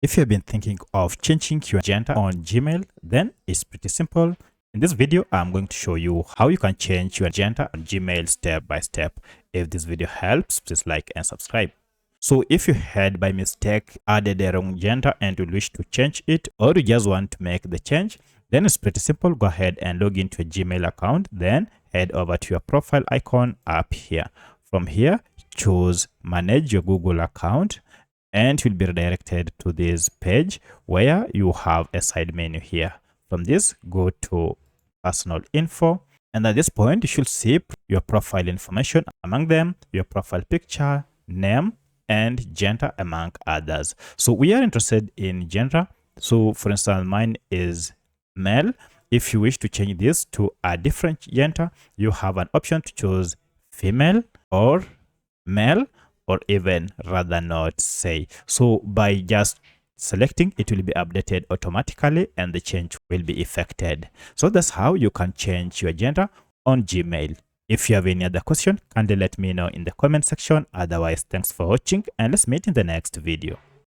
If you've been thinking of changing your gender on Gmail, then it's pretty simple. In this video, I'm going to show you how you can change your gender on Gmail step by step. If this video helps, please like and subscribe. So if you had by mistake added the wrong gender and you wish to change it, or you just want to make the change, then it's pretty simple. Go ahead and log into a Gmail account, then head over to your profile icon up here. From here, choose manage your Google account, and you'll be redirected to this page where you have a side menu here. From this, go to personal info, and at this point you should see your profile information, among them your profile picture, name, and gender, among others. So we are interested in gender. So for instance, mine is male. If you wish to change this to a different gender, you have an option to choose female or male, or even rather not say. So by just selecting, it will be updated automatically and the change will be effected. So that's how you can change your gender on Gmail. If you have any other question, kindly let me know in the comment section. Otherwise, thanks for watching and let's meet in the next video.